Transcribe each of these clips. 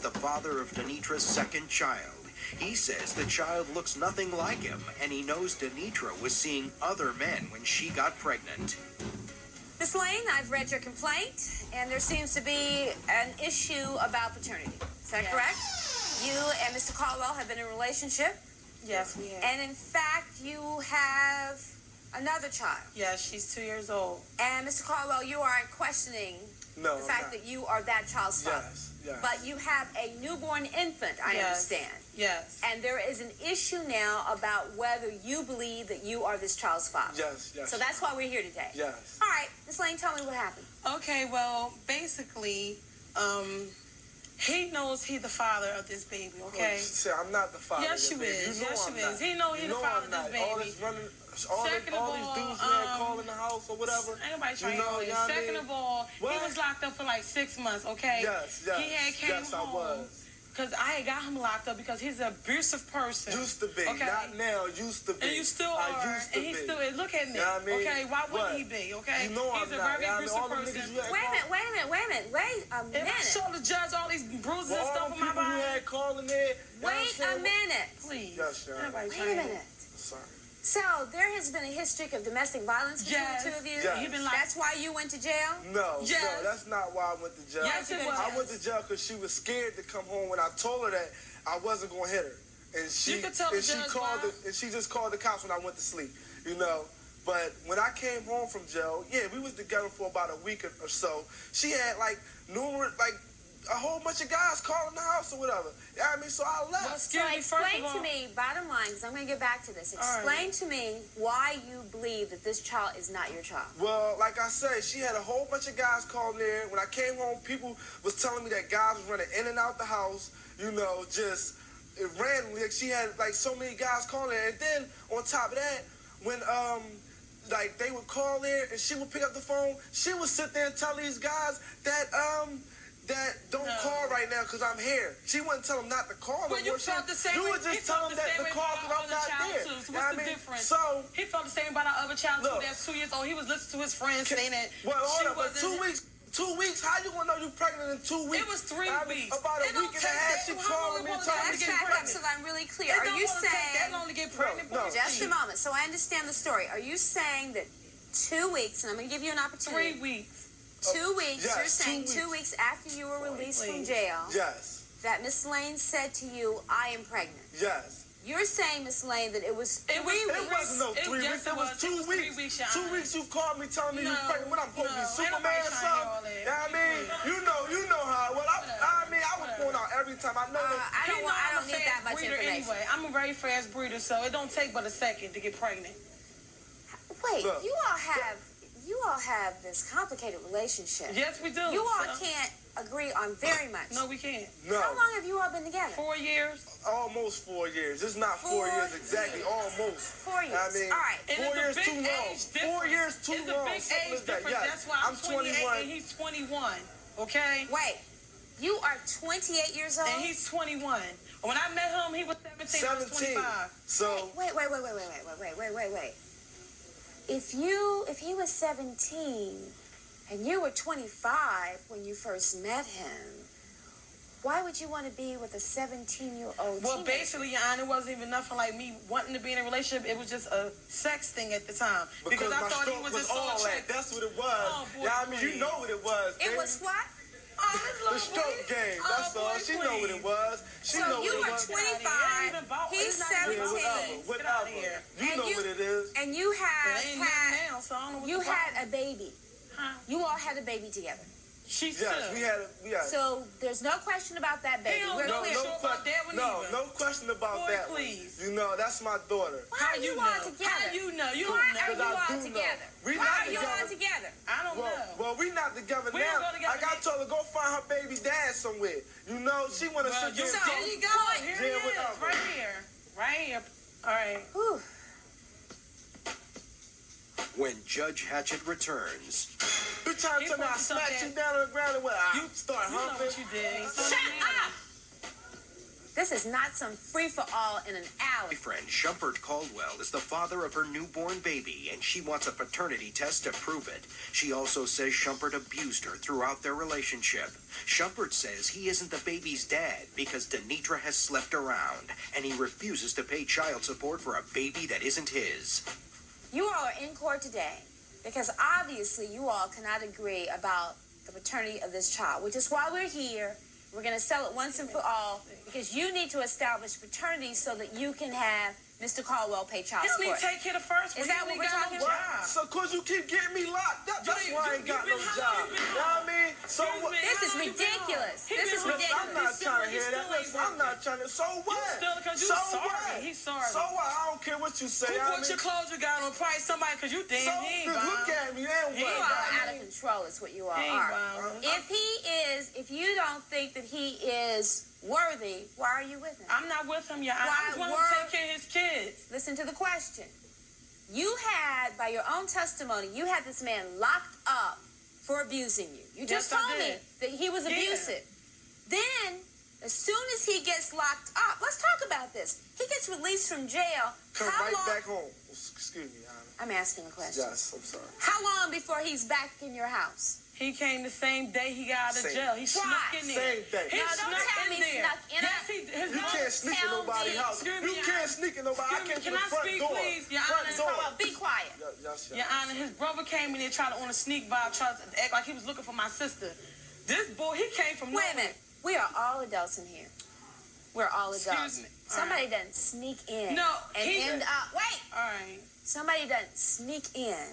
the father of Denitra's second child. He says the child looks nothing like him, and he knows Denitra was seeing other men when she got pregnant. Ms. Lane, I've read your complaint, and there seems to be an issue about paternity. Is that correct? You and Mr. Caldwell have been in a relationship? Yes, we have. And in fact, you have another child? Yes, she's 2 years old. And Mr. Caldwell, you aren't questioning the fact that you are that child's father? Yes. But you have a newborn infant, I understand. Yes. And there is an issue now about whether you believe that you are this child's father. Yes. So that's why we're here today. Yes. All right, Ms. Lane, tell me what happened. Okay, well, basically, he knows he's the father of this baby, okay? Well, I'm not the father. Yes, you is. Yes, you is. He knows he's the father of this baby. All this running, all these dudes that call in the house or whatever. Ain't nobody trying to know. Second of all, he was locked up for like 6 months, okay? Yes. He had came home. I was. Because I had got him locked up because he's an abusive person. Used to be. Okay. Not now. Used to be. And you still are. And he still is. Look at me. You know what I mean? Okay, why wouldn't he be? Okay? You know he's I'm a not. very abusive person. Wait a minute. If I show the judge all these bruises and stuff on my body. You had calling there. Wait a minute. Please. Yes, Sharon. Wait a minute. Sorry. So there has been a history of domestic violence between the two of you? Yes. He been like, That's why you went to jail? No, that's not why I went to jail. Yes, it was. I went to jail because she was scared to come home when I told her that I wasn't going to hit her. And she, you could tell the judge why. And she just called the cops when I went to sleep, you know. But when I came home from jail, we was together for about a week or so. She had a whole bunch of guys calling the house or whatever. You know what I mean? So I left. So explain to me, bottom line, because I'm going to get back to this. Explain to me why you believe that this child is not your child. Well, like I said, she had a whole bunch of guys calling there. When I came home, people was telling me that guys was running in and out the house, you know, just randomly. Like, she had like so many guys calling her. And then on top of that, when like they would call there and she would pick up the phone, she would sit there and tell these guys that don't call right now because I'm here. She wouldn't tell them not to call. But you felt the same way. You would just tell them that to call because I'm not there. So what's the difference? So he felt the same about our other child too. That's 2 years old. He was listening to his friends saying that. Well, hold on, but 2 weeks. 2 weeks? How you gonna know you pregnant in 2 weeks? It was 3 weeks. About a week and a half, she calling me and telling me to get pregnant. So I'm really clear. Are you saying? That only get pregnant? No. Just a moment. So I understand the story. Are you saying that 2 weeks? And I'm going to give you an opportunity. 3 weeks. 2 weeks. Yes, you're saying 2 2 weeks after you were released from jail. Yes. That Miss Lane said to you, "I am pregnant." Yes. You're saying, Miss Lane, that it was 3 weeks. It wasn't no 3 weeks. It was 2 weeks. 2 weeks you called me telling me you pregnant. When I'm supposed to be Superman or something. You know what I mean? You know how. Well, I was going out every time. I know I don't need that much information. Anyway, I'm a very fast breeder, so it don't take but a second to get pregnant. Wait, you all have this complicated relationship. Yes, we do. You all can't agree on very much. No, we can't. No. How long have you all been together? 4 years. Almost 4 years. It's not 4 years exactly. Almost. 4 years. I mean, all right. 4 years too long. 4 years too long. It's a big age difference. Yes. That's why I'm 21 and he's 21. Okay. Wait. You are 28 years old? And he's 21. When I met him, he was 17. I was 25. So. Wait. If he was 17 and you were 25 when you first met him, why would you want to be with a 17-year-old Well, teenager? basically, Your Honor, it wasn't even nothing like me wanting to be in a relationship. It was just a sex thing at the time. Because I thought he was just so attractive. That's what it was. Oh, boy, yeah, I mean, you know what it was. It was what? The stroke game. That's all. She know what it was. She know what it was. So you were 25. He's 17. Whatever. You know what it is. And you had a baby. Huh? You all had a baby together. She's we had. So there's no question about that baby. No question about that. Please. You know, that's my daughter. Why are you all together? How you know? You Why don't know. are you all together? Why are you all together? I don't know. Well, we not together We now. don't go together. Like I told her, go find her baby dad somewhere. You know, she want to sit there. So there you go. Here it is. Right here. Right here. All right. Whew. When Judge Hatchett returns, You trying to tell me I smacked you down on the ground and what? You start You know humping? what you did. Shut up! This is not some free-for-all in an alley. Friend Shumpert Caldwell is the father of her newborn baby, and she wants a paternity test to prove it. She also says Shumpert abused her throughout their relationship. Shumpert says he isn't the baby's dad because Denitra has slept around, and he refuses to pay child support for a baby that isn't his. You all are in court today because obviously you all cannot agree about the paternity of this child, which is why we're here. We're going to settle it once and for all because you need to establish paternity so that you can have Mr. Caldwell pay child He'll support. need to take care of first. Is that what we're talking no about? So, cause you keep getting me locked up. That's why I ain't got no job. You know what I mean? So what? This is ridiculous. This is ridiculous. I'm not trying to hear that. Listen, I'm not trying to. So what? So what? He's sorry. So what? I don't care what you say. Who bought your clothes you got on price? Somebody, because you damn So he ain't look buying. at me. And You what? all are out of control is what you all He ain't are. buying. If you don't think that he is worthy, why are you with him? I'm not with him, Your Honor. I just want him to take care of his kids. Listen to the question. You had, by your own testimony, you had this man locked up for abusing you. You just Yes, I told me did. that he was Yeah. abusive. Then, as soon as he gets locked up, let's talk about this. He gets released from jail. Come How right long? back home. Excuse me, Anna. I'm asking a question. Yes, I'm sorry. How long before he's back in your house? He came the same day he got out of Same. jail. He snuck Why? in there. Same thing. He No, don't snuck tell in me there. snuck in. Yes, his You mom- can't sneak in tell nobody's me. house. Excuse me, You Your can't Honor. sneak in nobody. I Excuse me, came to can the I front speak, door. please? Your Front Honor, door. Well, be quiet. Yes. Your Honor, his brother came in there trying to on a sneak by, tried to act like he was looking for my sister. This boy, he came from Wait a nowhere. minute. We are all adults in here. We're all adults. Excuse me. All Somebody doesn't sneak in No, and he- end up. Wait. All right. Somebody doesn't sneak in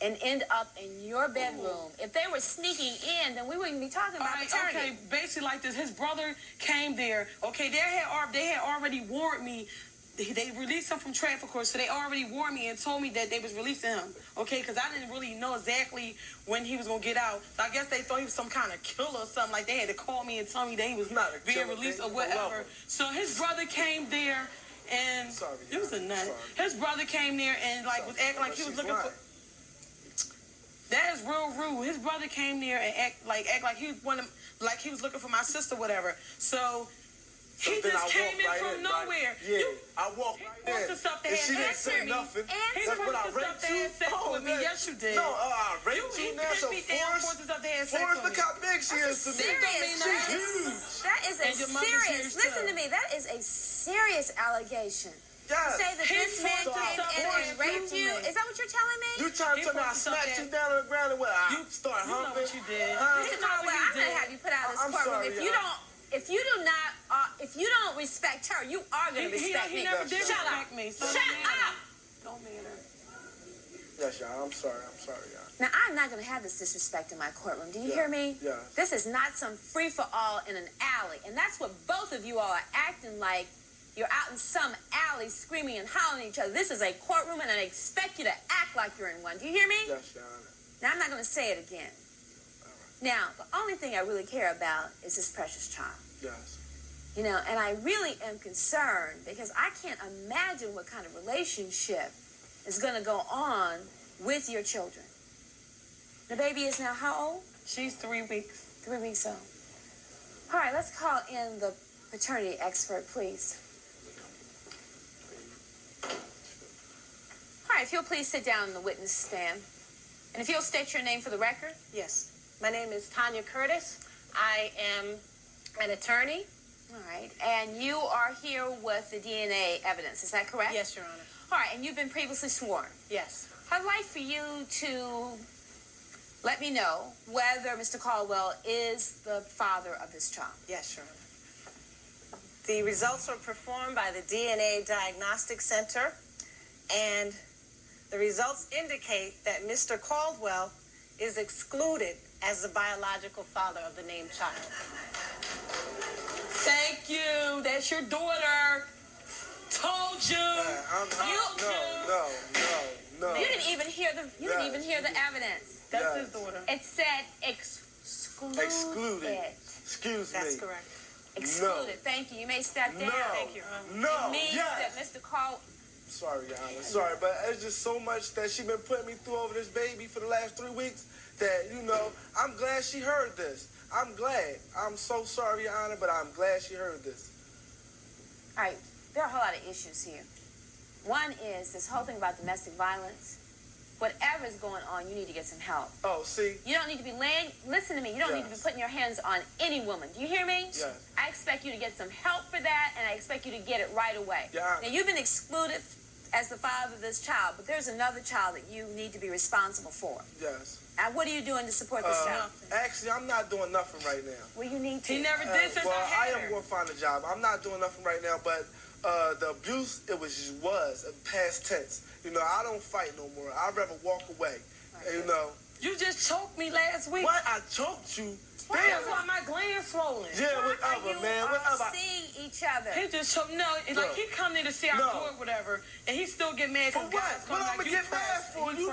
and end up in your bedroom. If they were sneaking in, then we wouldn't be talking All about right, paternity. okay, basically like this. His brother came there. Okay, they had already warned me. They released him from traffic court, so they already warned me and told me that they was releasing him. Okay, because I didn't really know exactly when he was gonna get out. So I guess they thought he was some kind of killer or something. Like they had to call me and tell me that he was Not a being killer, released they or was a whatever. lover. So his brother came there and Sorry, it was a Yana, nut. sorry. His brother came there and like was acting like he was looking for. That is real rude. His brother came there and act like he wanted, like he was looking for my sister, whatever. So he then just I came walked in right from in, nowhere. Right? Yeah, I walked He right forced in. himself to And have she didn't sex say with me. nothing. He That's what I forced himself raped to you. have sex with me. man. Yes, you did. No, I raped He you now. So me down, forced Forrest, himself to have sex Forrest, with look me. how big she is to me. Serious. She's huge. That is a And your mother's serious. huge, too. Listen to me. That is a serious allegation. Yes. Say that He this man forced came himself in to and have raped sex you. with me. Is that what you're telling me? You trying He to tell me I forced himself smacked to- you down on the ground and what? I You- start you know humping? what you did. Huh? Mr. Caldwell, I'm going to have you put out of this I'm courtroom. sorry, If you don't respect her, you are going to respect He me. never did Shut up. respect me. So Shut don't matter. up. Don't matter. Yes, y'all. I'm sorry, y'all. Now, I'm not going to have this disrespect in my courtroom. Do you Yeah, hear me? yeah. This is not some free-for-all in an alley. And that's what both of you all are acting like. You're out in some alley screaming and hollering at each other. This is a courtroom, and I expect you to act like you're in one. Do you hear me? Yes, Your Honor. Now, I'm not going to say it again. Now, the only thing I really care about is this precious child. Yes. You know, and I really am concerned because I can't imagine what kind of relationship is going to go on with your children. The baby is now how old? She's 3 weeks. 3 weeks old. All right, let's call in the paternity expert, please. All right, if you'll please sit down in the witness stand. And if you'll state your name for the record. Yes. My name is Tanya Curtis. I am an attorney. All right, and you are here with the DNA evidence, is that correct? Yes, Your Honor. All right, and you've been previously sworn. Yes. I'd like for you to let me know whether Mr. Caldwell is the father of this child. Yes, Your Honor. The results were performed by the DNA Diagnostic Center, and the results indicate that Mr. Caldwell is excluded as the biological father of the named child. Thank you. That's your daughter. Told you. No. You didn't even hear the evidence. That's Yes. his daughter. It said excluded. Excluded. Excuse me. That's correct. Excluded. Thank you. You may step down. Thank you. No. It means Yes. that Mr. Caldwell. Sorry, Your Honor. Sorry, but it's just so much that she been putting me through over this baby for the last 3 weeks that, you know, I'm glad she heard this. I'm glad. I'm so sorry, Your Honor, but I'm glad she heard this. All right, there are a whole lot of issues here. One is this whole thing about domestic violence. Whatever is going on, you need to get some help. Oh, see? You don't need to be listen to me, you don't need to be putting your hands on any woman. Do you hear me? Yes. I expect you to get some help for that, and I expect you to get it right away. Yeah. Now, you've been excluded as the father of this child, but there's another child that you need to be responsible for. Yes. And what are you doing to support this child? Actually, I'm not doing nothing right now. Well, you need to. He never did since Well, I I had am her. going to find a job. I'm not doing nothing right now, but the abuse, it was past tense. You know, I don't fight no more. I'd rather walk away. And, you know. You just choked me last week. What? I choked you? That's why my gland's swollen. Yeah, whatever, man. Whatever. Seeing each other. He just choked. No, it's like he come there to see our boy, whatever, and he still get mad For because what? guys What come I'm like, going to get mad for? You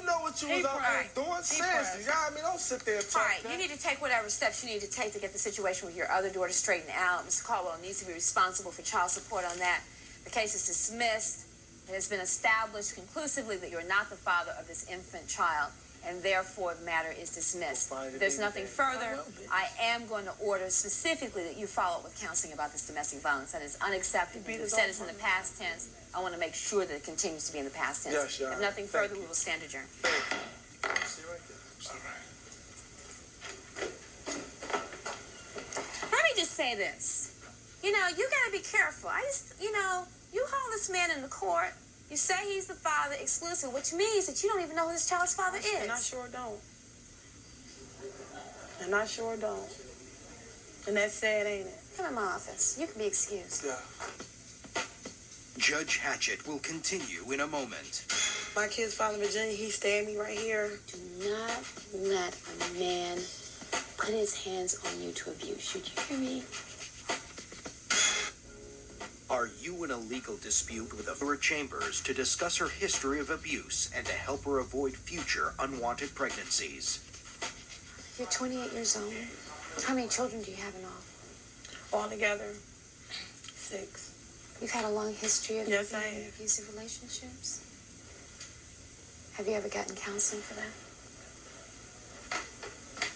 know what you was out there doing. Seriously. You know what I mean? Don't sit there and All talk. right, you need to take whatever steps you need to take to get the situation with your other daughter straightened out. Mr. Caldwell needs to be responsible for child support on that. The case is dismissed. It has been established conclusively that you're not the father of this infant child, and therefore the matter is dismissed. If there's nothing further, I am going to order specifically that you follow up with counseling about this domestic violence. That is unacceptable. You've said it's in the past tense. I want to make sure that it continues to be in the past tense. Yes, Your Honor. If nothing further, we will stand adjourned. See right there. All right. Let me just say this. You know, you got to be careful. You haul this man into court. You say he's the father exclusive, which means that you don't even know who this child's father is. And I sure don't. And that's sad, ain't it? Come in my office. You can be excused. Yeah. Judge Hatchett will continue in a moment. My kid's father, Virginia, he stabbed me right here. Do not let a man put his hands on you to abuse you. Do you hear me? Are you in a legal dispute with Laura Chambers to discuss her history of abuse and to help her avoid future unwanted pregnancies? You're 28 years old. How many children do you have in all? Altogether, 6. You've had a long history of Yes, I have. abusive relationships. Have you ever gotten counseling for that?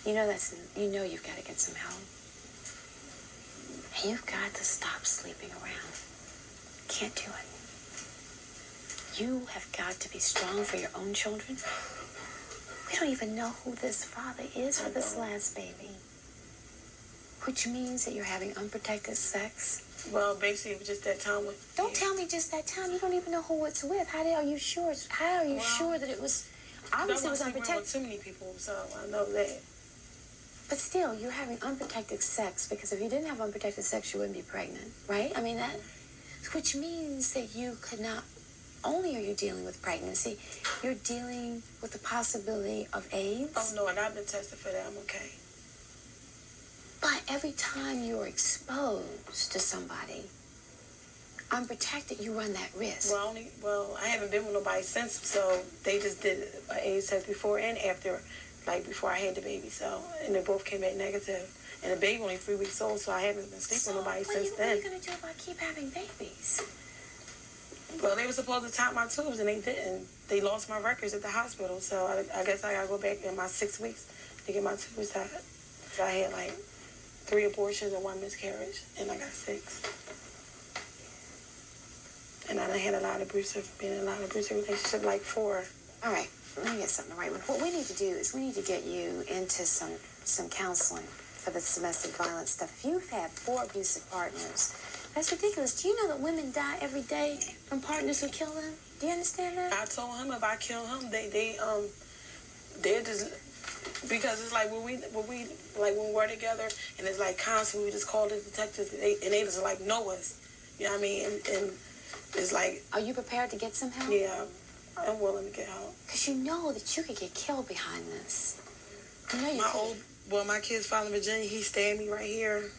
You know you've got to get some help. And you've got to stop sleeping around. Can't do it. You have got to be strong for your own children. We don't even know who this father is for this last baby. Which means that you're having unprotected sex. Well, basically, it was just that time with... Don't tell me just that time. You don't even know who it's with. How are you sure? How are you sure that it was... Obviously, it was unprotected. With too many people, so I know that. But still, you're having unprotected sex, because if you didn't have unprotected sex, you wouldn't be pregnant, right? I mean, that... Which means that you could not... Only are you dealing with pregnancy, you're dealing with the possibility of AIDS. Oh, no, and I've been tested for that. I'm okay. But every time you're exposed to somebody unprotected, you run that risk. Well, I haven't been with nobody since, so they just did an AIDS test before and after, like before I had the baby, so, and they both came back negative. And the baby only 3 weeks old, so I haven't been sleeping with nobody since then. What are you going to do about keep having babies? Well, they were supposed to top my tubes, and they didn't. They lost my records at the hospital, so I guess I got to go back in my 6 weeks to get my tubes tied. So I had like 3 abortions and 1 miscarriage, and I got 6. And I done had been in a lot of abusive relationships, like 4. All right, let me get something right. What we need to do is we need to get you into some counseling for this domestic violence stuff. If you've had 4 abusive partners, that's ridiculous. Do you know that women die every day from partners who kill them? Do you understand that? I told him if I kill him, they're just, because it's like when we were together, and it's like constantly we just call the detectives, and they just like know us. You know what I mean? And it's like. Are you prepared to get some help? Yeah, I'm willing to get help. Because you know that you could get killed behind this. You know you could. My kid's father, Virginia, he stabbed me right here.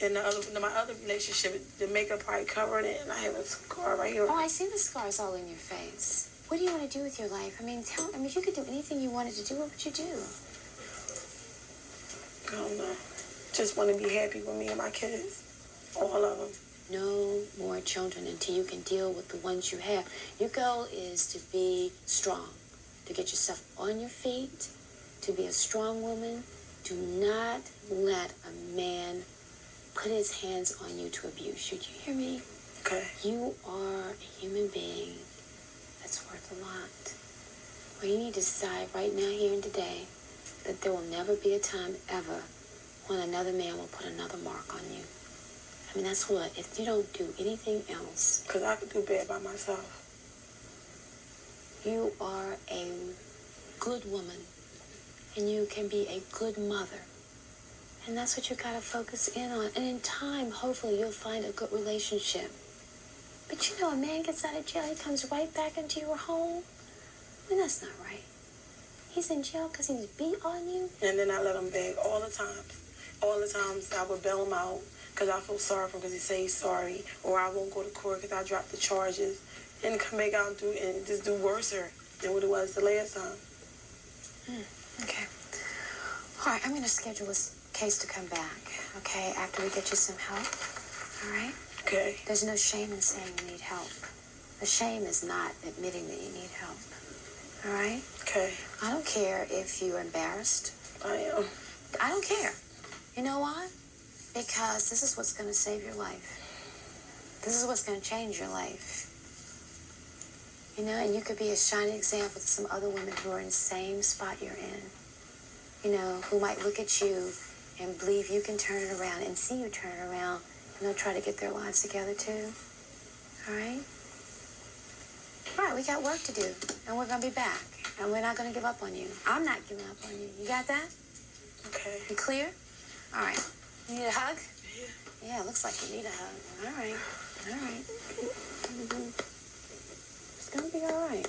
And my other relationship, the makeup probably covered it, and I have a scar right here. Oh, I see the scars all in your face. What do you want to do with your life? I mean, if you could do anything you wanted to do, what would you do? I don't know. Just want to be happy with me and my kids. All of them. No more children until you can deal with the ones you have. Your goal is to be strong, to get yourself on your feet, to be a strong woman. Do not let a man put his hands on you to abuse you. Do you hear me? Okay. You are a human being that's worth a lot. Well, you need to decide right now, here and today, that there will never be a time ever when another man will put another mark on you. I mean, that's what, if you don't do anything else. Because I could do bad by myself. You are a good woman, and you can be a good mother. And that's what you got to focus in on. And in time, hopefully, you'll find a good relationship. But you know, a man gets out of jail, he comes right back into your home. I mean, that's not right. He's in jail because he's beat on you. And then I let him beg all the time. All the times I would bail him out because I feel sorry for him because he say he's sorry. Or I won't go to court because I dropped the charges. And come back out and just do worse than what it was the last time. Okay. All right, I'm going to schedule this case to come back, okay, after we get you some help. All right? Okay. There's no shame in saying you need help. The shame is not admitting that you need help. All right? Okay. I don't care if you're embarrassed. I am. I don't care. You know why? Because this is what's going to save your life. This is what's going to change your life. You know, and you could be a shining example to some other women who are in the same spot you're in. You know, who might look at you and believe you can turn it around and see you turn it around, and they'll try to get their lives together too. All right? All right, we got work to do, and we're going to be back, and we're not going to give up on you. I'm not giving up on you. You got that? Okay. You clear? All right. You need a hug? Yeah. Yeah, it looks like you need a hug. All right. All right. It's going to be all right.